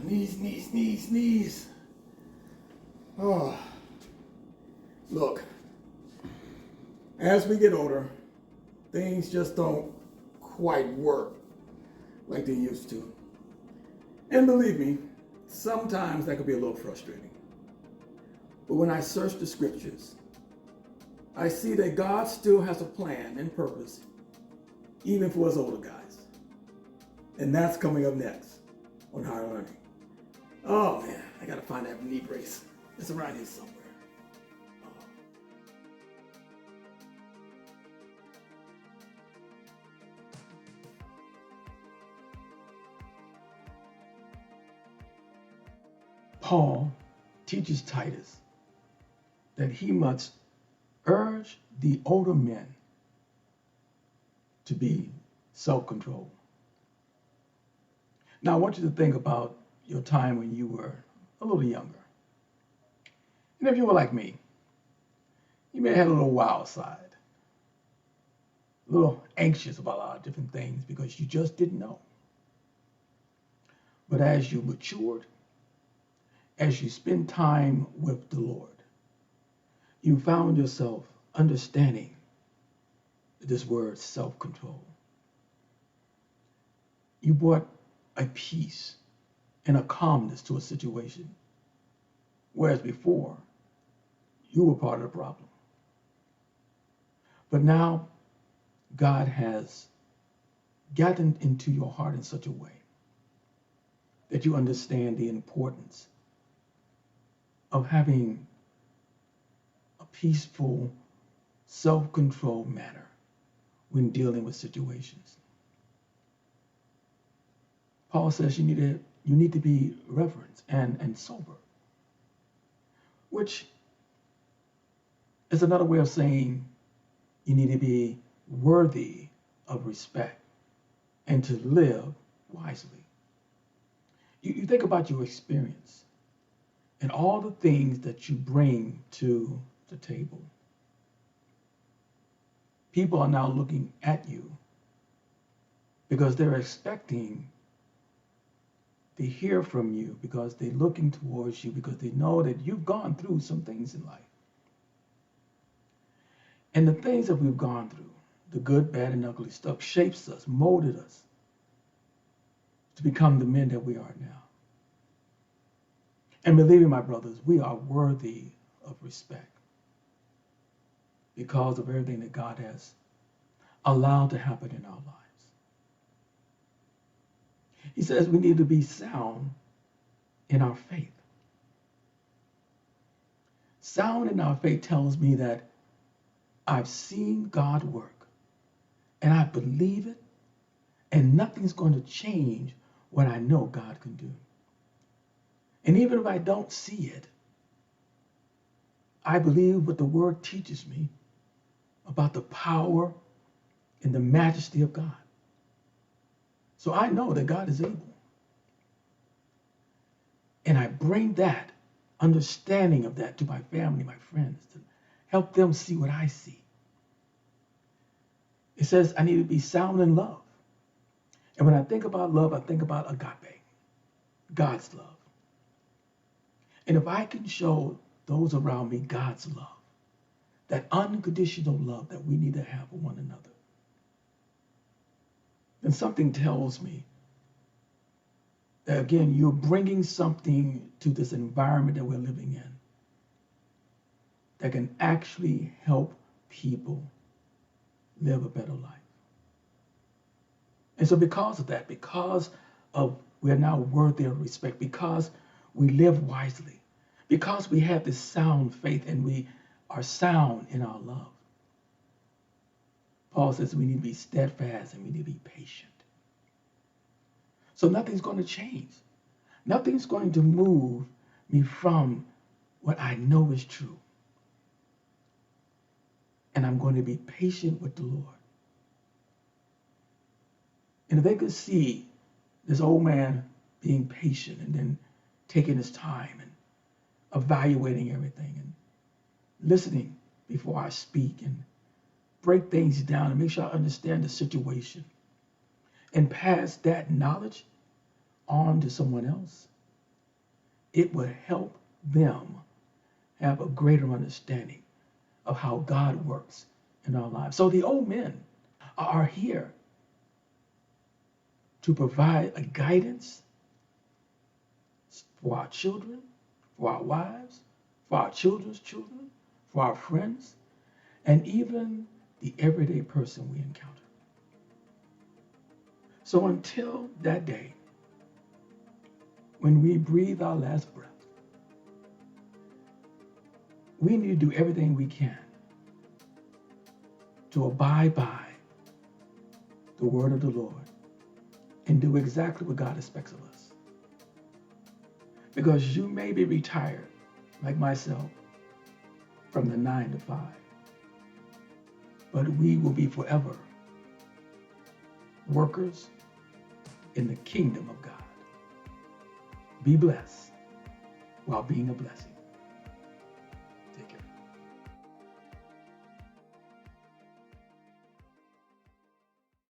Sneeze. Oh, look, as we get older, things just don't quite work like they used to. And believe me, sometimes that could be a little frustrating. But when I search the scriptures, I see that God still has a plan and purpose, even for us older guys. And that's coming up next on Higher Learning. Oh man, I gotta find that knee brace. It's around here somewhere. Paul teaches Titus that he must urge the older men to be self-controlled. Now, I want you to think about your time when you were a little younger. And if you were like me, you may have had a little wild side, a little anxious about a lot of different things because you just didn't know. But as you matured, as you spend time with the Lord, you found yourself understanding this word self-control. You brought a peace and a calmness to a situation, whereas before, you were part of the problem. But now, God has gotten into your heart in such a way that you understand the importance of having a peaceful, self-controlled manner when dealing with situations. Paul says you need to be reverent and sober, which is another way of saying you need to be worthy of respect and to live wisely. You think about your experience and all the things that you bring to the table. People are now looking at you because they're expecting to hear from you, because they're looking towards you, because they know that you've gone through some things in life. And the things that we've gone through, the good, bad, and ugly stuff, shapes us, molded us to become the men that we are now. And believe me, my brothers, we are worthy of respect because of everything that God has allowed to happen in our lives. He says we need to be sound in our faith. Sound in our faith tells me that I've seen God work and I believe it, and nothing's going to change what I know God can do. And even if I don't see it, I believe what the word teaches me about the power and the majesty of God. So I know that God is able. And I bring that understanding of that to my family, my friends, to help them see what I see. It says I need to be sound in love. And when I think about love, I think about agape, God's love. And if I can show those around me God's love, that unconditional love that we need to have for one another, then something tells me that, again, you're bringing something to this environment that we're living in that can actually help people live a better life. And so because of that, because of we're now worthy of respect, because we live wisely, because we have this sound faith and we are sound in our love, Paul says we need to be steadfast and we need to be patient. So nothing's going to change. Nothing's going to move me from what I know is true. And I'm going to be patient with the Lord. And if they could see this old man being patient and then taking his time and evaluating everything and listening before I speak and break things down and make sure I understand the situation and pass that knowledge on to someone else, it will help them have a greater understanding of how God works in our lives. So the old men are here to provide a guidance for our children, for our wives, for our children's children, for our friends, and even the everyday person we encounter. So until that day, when we breathe our last breath, we need to do everything we can to abide by the word of the Lord and do exactly what God expects of us. Because you may be retired, like myself, from the 9 to 5, but we will be forever workers in the kingdom of God. Be blessed while being a blessing.